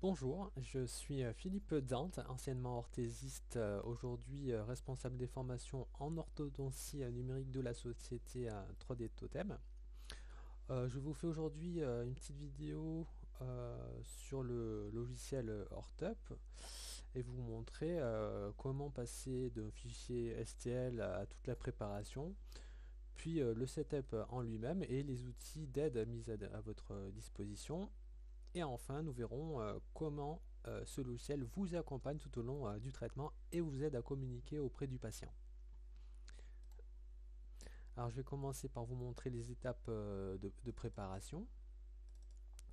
Bonjour, je suis Philippe Dante, anciennement orthésiste, aujourd'hui responsable des formations en orthodontie numérique de la société 3D Totem. Je vous fais aujourd'hui une petite vidéo sur le logiciel Ortup et vous montrer comment passer d'un fichier STL à toute la préparation, puis le setup en lui-même et les outils d'aide mis à votre disposition. Et enfin, nous verrons comment ce logiciel vous accompagne tout au long du traitement et vous aide à communiquer auprès du patient. Alors, je vais commencer par vous montrer les étapes de préparation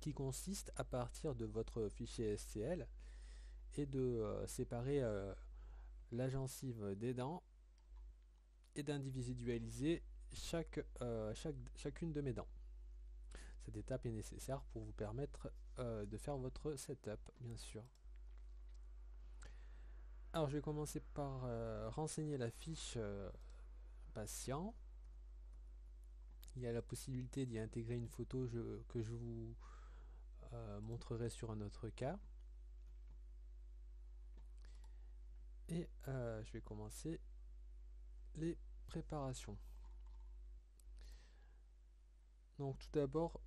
qui consistent à partir de votre fichier STL et de séparer la gencive des dents et d'individualiser chacune de mes dents. Cette étape est nécessaire pour vous permettre de faire votre setup, bien sûr. Alors je vais commencer par renseigner la fiche patient. Il y a la possibilité d'y intégrer une photo que je vous montrerai sur un autre cas. Et je vais commencer les préparations. Donc tout d'abord,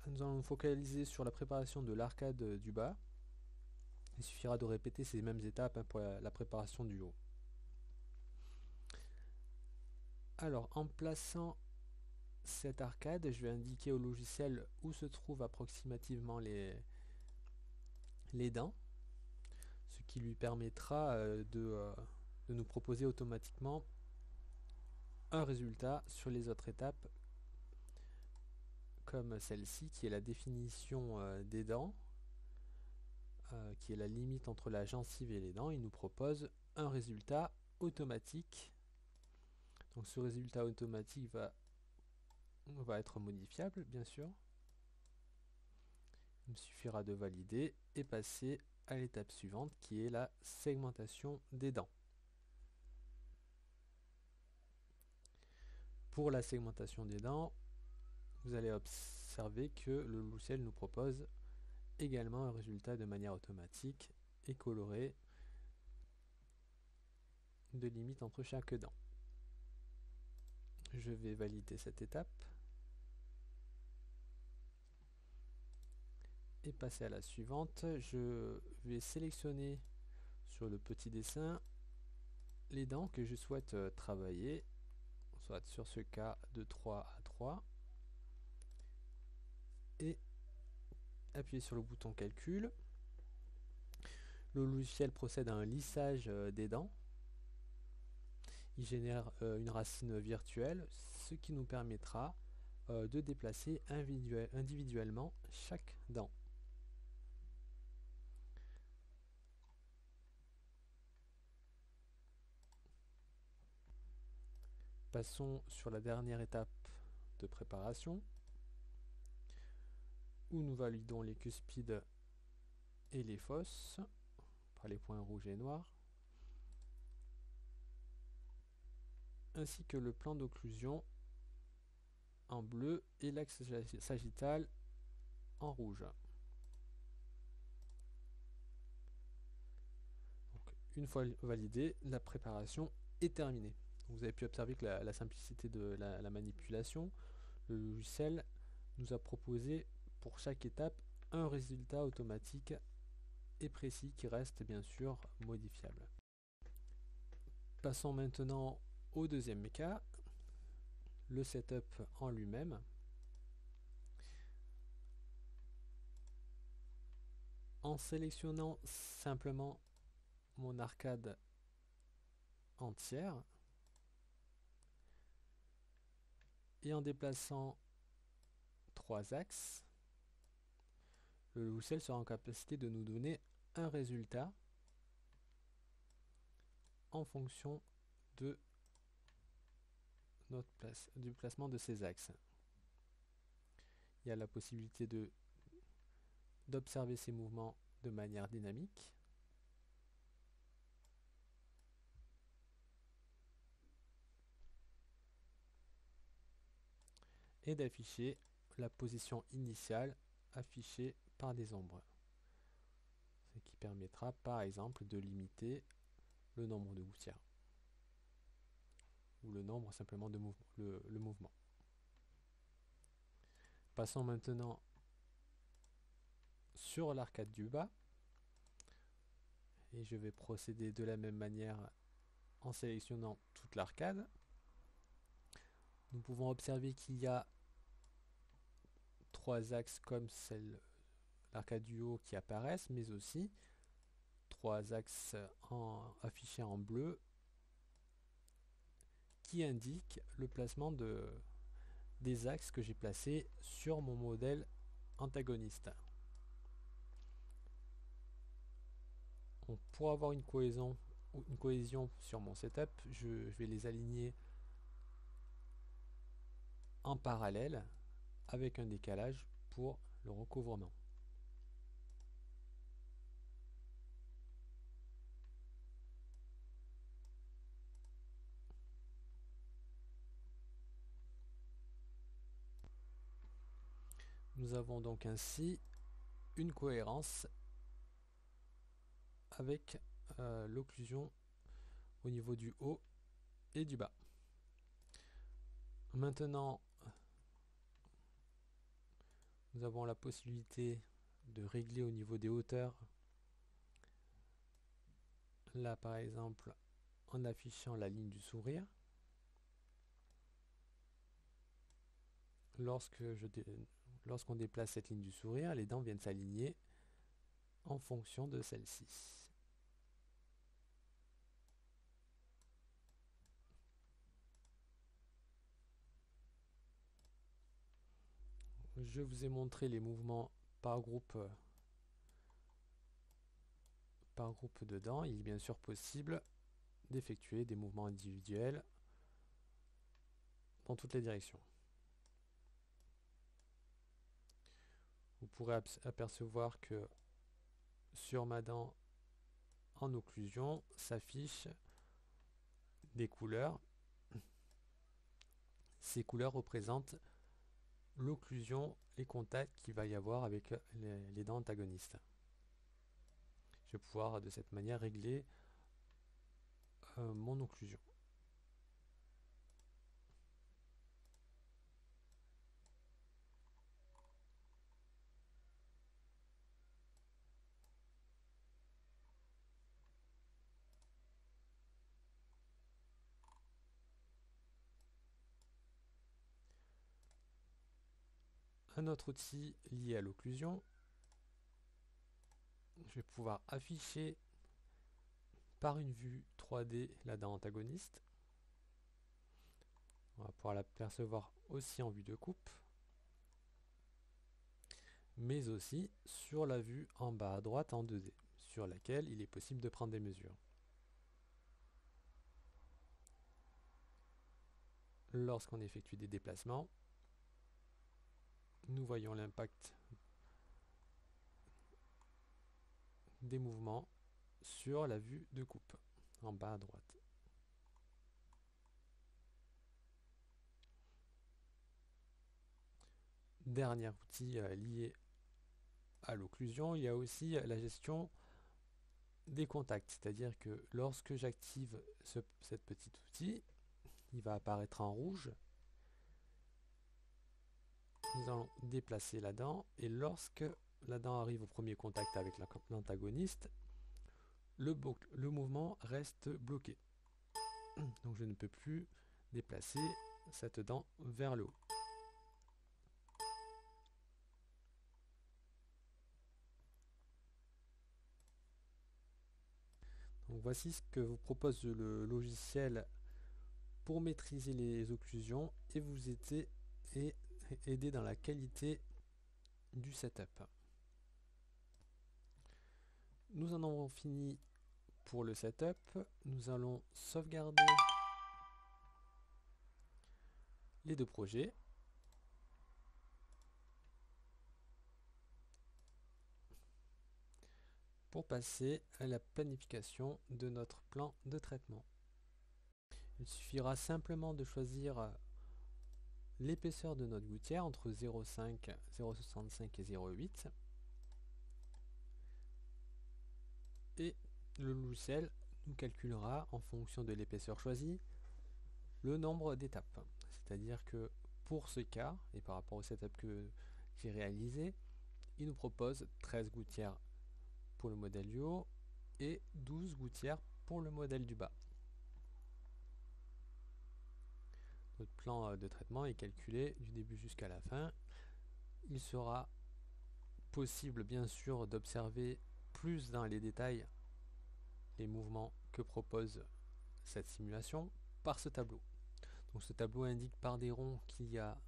nous allons nous focaliser sur la préparation de l'arcade du bas. Il suffira de répéter ces mêmes étapes pour la préparation du haut. Alors, en plaçant cette arcade, je vais indiquer au logiciel où se trouvent approximativement les dents, ce qui lui permettra de nous proposer automatiquement un résultat sur les autres étapes, comme celle-ci qui est la définition des dents, qui est la limite entre la gencive et les dents. Il nous propose un résultat automatique. Donc ce résultat automatique va être modifiable, bien sûr. Il me suffira de valider et passer à l'étape suivante qui est la segmentation des dents. Pour la segmentation des dents, vous allez observer que le logiciel nous propose également un résultat de manière automatique et coloré de limite entre chaque dent. Je vais valider cette étape et passer à la suivante. Je vais sélectionner sur le petit dessin les dents que je souhaite travailler, soit sur ce cas de 3 à 3, et appuyer sur le bouton calcul. Le logiciel procède à un lissage des dents. Il génère une racine virtuelle, ce qui nous permettra de déplacer individuellement chaque dent. Passons sur la dernière étape de préparation, où nous validons les cuspides et les fosses par les points rouges et noirs, ainsi que le plan d'occlusion en bleu et l'axe sagittal en rouge. Donc, une fois validé, la préparation est terminée. Vous avez pu observer que la simplicité de la manipulation, le logiciel nous a proposé pour chaque étape un résultat automatique et précis qui reste bien sûr modifiable. Passons maintenant au deuxième cas, le setup en lui-même. En sélectionnant simplement mon arcade entière et en déplaçant 3 axes, le logiciel sera en capacité de nous donner un résultat en fonction de du placement de ces axes. Il y a la possibilité d'observer ces mouvements de manière dynamique. Et d'afficher la position initiale affichés par des ombres. Ce qui permettra par exemple de limiter le nombre de gouttières ou le nombre simplement de le mouvement. Passons maintenant sur l'arcade du bas et je vais procéder de la même manière en sélectionnant toute l'arcade. Nous pouvons observer qu'il y a trois axes comme l'arcade du haut qui apparaissent, mais aussi trois axes affichés en bleu qui indiquent le placement des axes que j'ai placés sur mon modèle antagoniste. Pour avoir une cohésion sur mon setup, je vais les aligner en parallèle avec un décalage pour le recouvrement. Nous avons donc ainsi une cohérence avec l'occlusion au niveau du haut et du bas. Maintenant, nous avons la possibilité de régler au niveau des hauteurs. Là, par exemple, en affichant la ligne du sourire. Lorsqu'on déplace cette ligne du sourire, les dents viennent s'aligner en fonction de celle-ci. Je vous ai montré les mouvements par groupe de dents. Il est bien sûr possible d'effectuer des mouvements individuels dans toutes les directions. Vous pourrez apercevoir que sur ma dent en occlusion s'affichent des couleurs. Ces couleurs représentent l'occlusion, les contacts qu'il va y avoir avec les dents antagonistes. Je vais pouvoir de cette manière régler mon occlusion. Un autre outil lié à l'occlusion, je vais pouvoir afficher par une vue 3D la dent antagoniste. On va pouvoir l'apercevoir aussi en vue de coupe, mais aussi sur la vue en bas à droite en 2D, sur laquelle il est possible de prendre des mesures. Lorsqu'on effectue des déplacements, nous voyons l'impact des mouvements sur la vue de coupe en bas à droite. Dernier outil lié à l'occlusion, il y a aussi la gestion des contacts, c'est-à-dire que lorsque j'active cet petit outil, il va apparaître en rouge. Nous allons déplacer la dent et lorsque la dent arrive au premier contact avec l'antagoniste, le mouvement reste bloqué. Donc je ne peux plus déplacer cette dent vers le haut. Donc voici ce que vous propose le logiciel pour maîtriser les occlusions et vous aider dans la qualité du setup. Nous en avons fini pour le setup. Nous allons sauvegarder les deux projets. Pour passer à la planification de notre plan de traitement. Il suffira simplement de choisir l'épaisseur de notre gouttière entre 0,5, 0,65 et 0,8. Et le logiciel nous calculera en fonction de l'épaisseur choisie le nombre d'étapes. C'est-à-dire que pour ce cas, et par rapport au setup que j'ai réalisé, il nous propose 13 gouttières pour le modèle du haut et 12 gouttières pour le modèle du bas. Notre plan de traitement est calculé du début jusqu'à la fin. Il sera possible bien sûr d'observer plus dans les détails les mouvements que propose cette simulation par ce tableau. Donc ce tableau indique par des ronds qu'il y a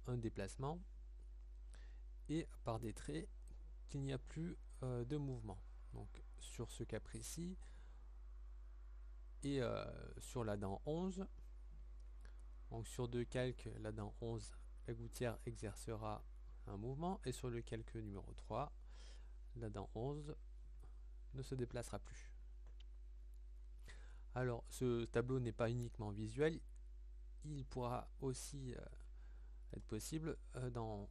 un déplacement et par des traits qu'il n'y a plus de mouvement. Donc sur ce cas précis et sur la dent 11, donc sur deux calques, la dent 11, la gouttière exercera un mouvement et sur le calque numéro 3, la dent 11 ne se déplacera plus. Alors ce tableau n'est pas uniquement visuel, il pourra aussi être possible en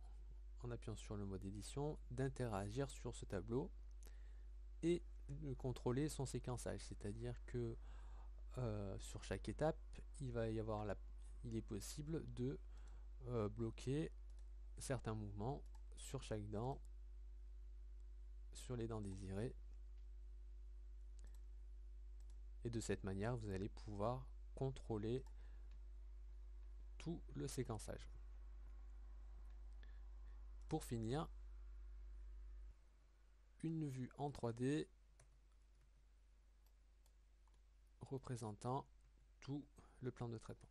appuyant sur le mode édition d'interagir sur ce tableau et de contrôler son séquençage, c'est-à-dire que sur chaque étape il est possible de bloquer certains mouvements sur chaque dent, sur les dents désirées, et de cette manière vous allez pouvoir contrôler tout le séquençage. Pour finir, une vue en 3D représentant tout le plan de traitement.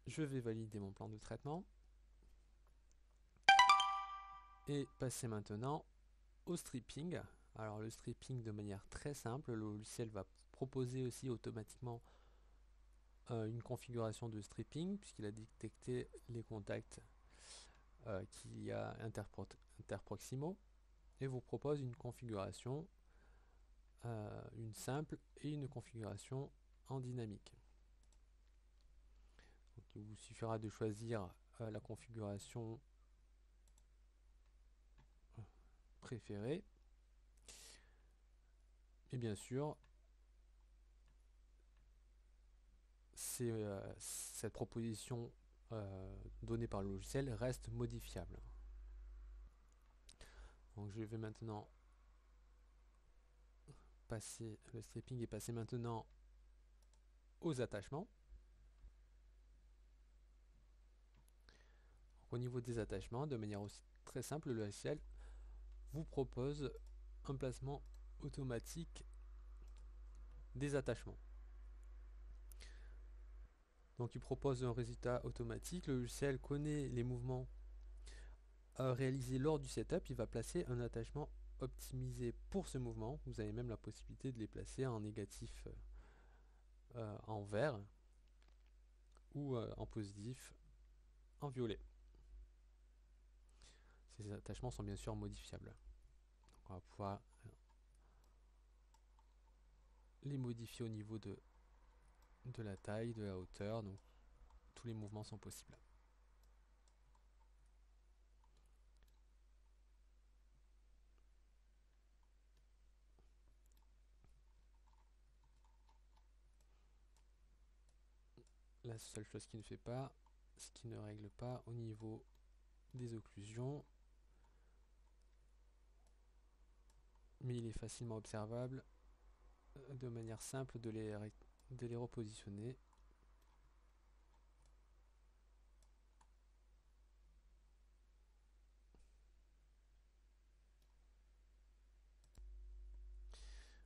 Je vais valider mon plan de traitement et passer maintenant au stripping. Alors le stripping de manière très simple, le logiciel va proposer aussi automatiquement une configuration de stripping puisqu'il a détecté les contacts qu'il y a interproximaux et vous propose une configuration, une simple et une configuration en dynamique. Donc, il vous suffira de choisir la configuration préférée et bien sûr cette proposition donnée par le logiciel reste modifiable. Donc je vais maintenant passer le stripping et passer maintenant aux attachements. Donc, au niveau des attachements, de manière aussi très simple, le logiciel vous propose un placement automatique des attachements. Donc il propose un résultat automatique. Le logiciel connaît les mouvements réalisés lors du setup. Il va placer un attachement optimisé pour ce mouvement. Vous avez même la possibilité de les placer en négatif en vert ou en positif en violet. Ces attachements sont bien sûr modifiables. Donc on va pouvoir les modifier au niveau de la taille, de la hauteur. Donc tous les mouvements sont possibles. La seule chose qui ne fait pas, ce qui ne règle pas au niveau des occlusions, mais il est facilement observable de manière simple de les repositionner.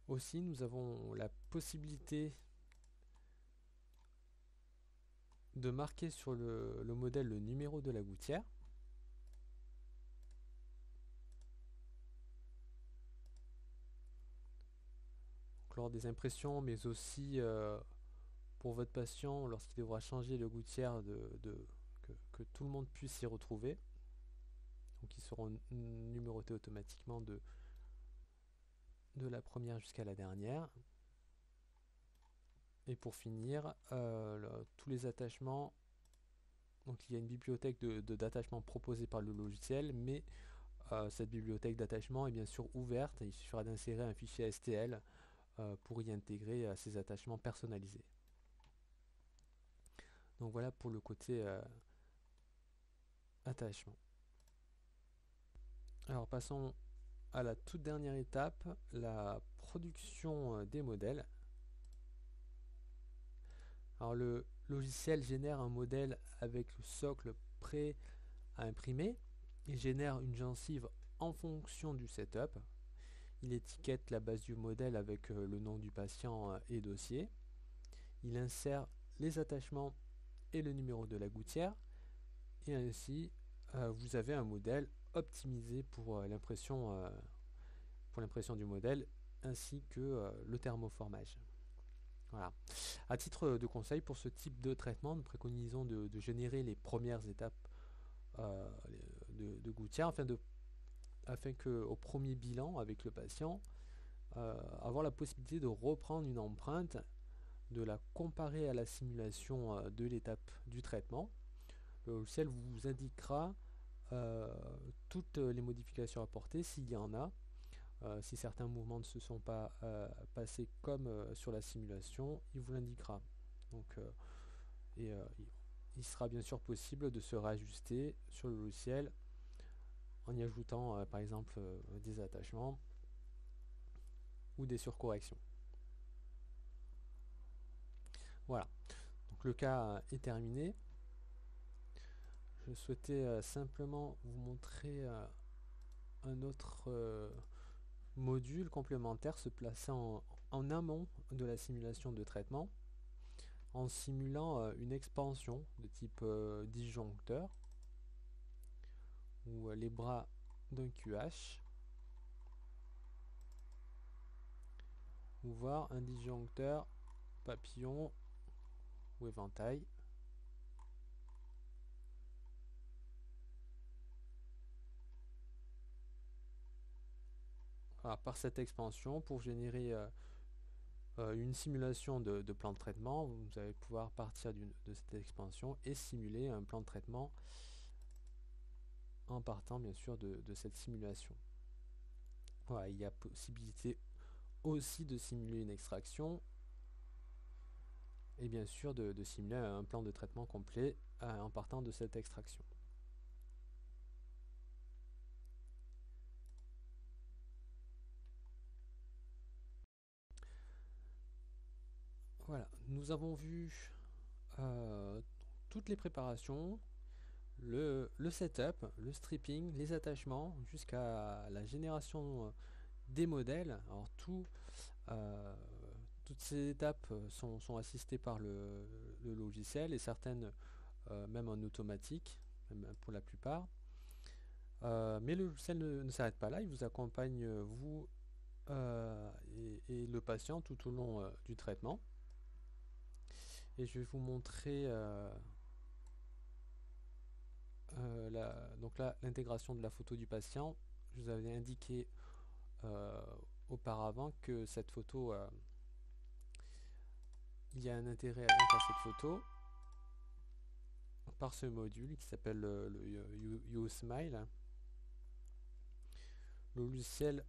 Aussi, nous avons la possibilité de marquer sur le modèle le numéro de la gouttière. Donc, lors des impressions, mais aussi pour votre patient lorsqu'il devra changer de gouttière, que tout le monde puisse s'y retrouver. Donc ils seront numérotés automatiquement de la première jusqu'à la dernière. Et pour finir, tous les attachements. Donc il y a une bibliothèque d'attachement proposée par le logiciel, mais cette bibliothèque d'attachement est bien sûr ouverte et il suffira d'insérer un fichier STL pour y intégrer ces attachements personnalisés. Donc voilà pour le côté attachement. Alors passons à la toute dernière étape, la production des modèles. Alors le logiciel génère un modèle avec le socle prêt à imprimer. Il génère une gencive en fonction du setup. Il étiquette la base du modèle avec le nom du patient et dossier. Il insère les attachements et le numéro de la gouttière. Et ainsi, vous avez un modèle optimisé pour l'impression du modèle ainsi que le thermoformage. Voilà. À titre de conseil, pour ce type de traitement, nous préconisons de générer les premières étapes de gouttière afin qu'au premier bilan avec le patient, avoir la possibilité de reprendre une empreinte, de la comparer à la simulation de l'étape du traitement. Le logiciel vous indiquera toutes les modifications apportées s'il y en a. Si certains mouvements ne se sont pas passés comme sur la simulation, il vous l'indiquera. Donc, il sera bien sûr possible de se réajuster sur le logiciel en y ajoutant par exemple des attachements ou des surcorrections. Voilà, donc le cas est terminé. Je souhaitais simplement vous montrer un autre module complémentaire se plaçant en amont de la simulation de traitement en simulant une expansion de type disjoncteur ou les bras d'un QH ou voir un disjoncteur papillon ou éventail. Voilà, par cette expansion, pour générer une simulation de plan de traitement, vous allez pouvoir partir de cette expansion et simuler un plan de traitement en partant bien sûr de cette simulation. Voilà, il y a possibilité aussi de simuler une extraction et bien sûr de simuler un plan de traitement complet en partant de cette extraction. Voilà, nous avons vu toutes les préparations, le setup, le stripping, les attachements, jusqu'à la génération des modèles. Alors toutes ces étapes sont assistées par le logiciel et certaines même en automatique, même pour la plupart. Mais le logiciel ne s'arrête pas là, il vous accompagne, vous et le patient tout au long du traitement. Et je vais vous montrer donc là l'intégration de la photo du patient. Je vous avais indiqué auparavant que cette photo, il y a un intérêt à cette photo par ce module qui s'appelle le USmile. Le logiciel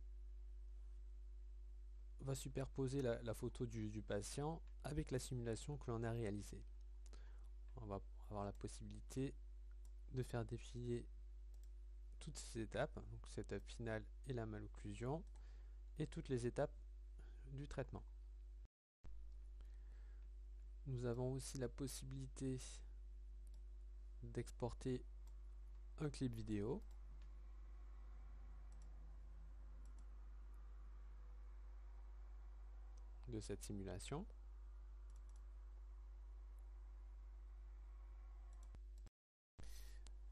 va superposer la photo du patient avec la simulation que l'on a réalisée. On va avoir la possibilité de faire défiler toutes ces étapes, donc cette étape finale et la malocclusion, et toutes les étapes du traitement. Nous avons aussi la possibilité d'exporter un clip vidéo. De cette simulation.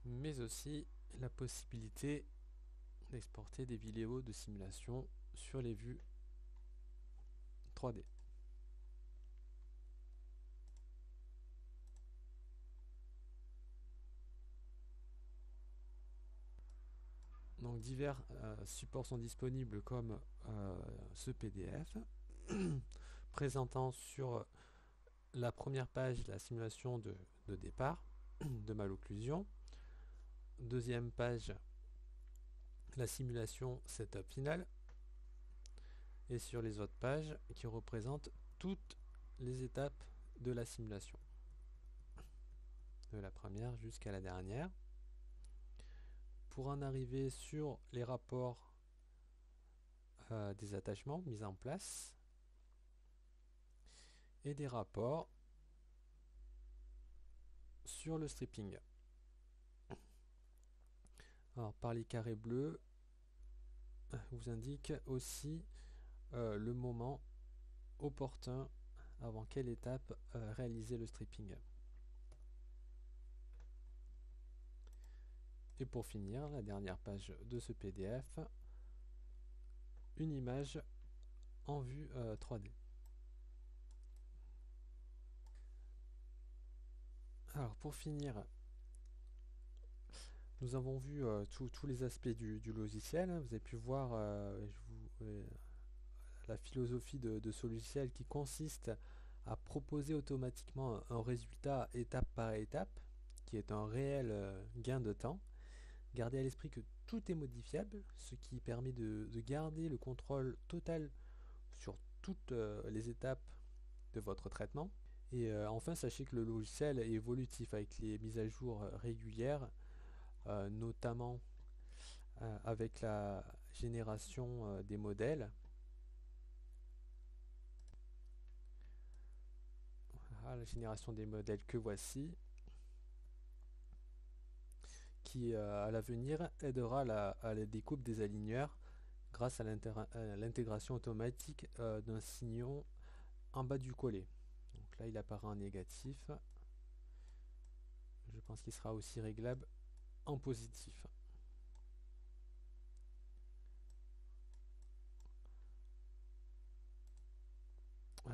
Mais aussi la possibilité d'exporter des vidéos de simulation sur les vues 3D. Donc divers supports sont disponibles comme ce PDF présentant sur la première page, la simulation de départ de malocclusion. Deuxième page, la simulation setup finale. Et sur les autres pages qui représentent toutes les étapes de la simulation. De la première jusqu'à la dernière. Pour en arriver sur les rapports des attachements mis en place et des rapports sur le stripping. Alors par les carrés bleus, vous indique aussi le moment opportun avant quelle étape réaliser le stripping. Et pour finir, la dernière page de ce PDF, une image en vue 3D. Alors pour finir, nous avons vu tous les aspects du logiciel. Vous avez pu voir la philosophie de ce logiciel qui consiste à proposer automatiquement un résultat étape par étape, qui est un réel gain de temps. Gardez à l'esprit que tout est modifiable, ce qui permet de garder le contrôle total sur toutes les étapes de votre traitement. Et enfin, sachez que le logiciel est évolutif avec les mises à jour régulières, notamment avec la génération des modèles. Voilà, la génération des modèles que voici, qui à l'avenir aidera à la découpe des aligneurs grâce à l'intégration automatique d'un signaux en bas du collet. Donc là il apparaît en négatif. Je pense qu'il sera aussi réglable en positif.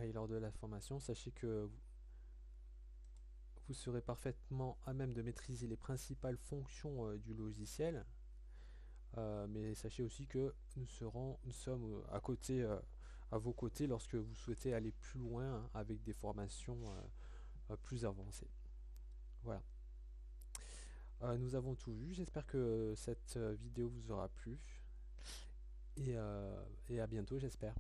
Et lors de la formation, sachez que vous serez parfaitement à même de maîtriser les principales fonctions du logiciel. Mais sachez aussi que nous sommes à vos côtés lorsque vous souhaitez aller plus loin avec des formations plus avancées. Voilà. Nous avons tout vu. J'espère que cette vidéo vous aura plu. Et à bientôt, j'espère.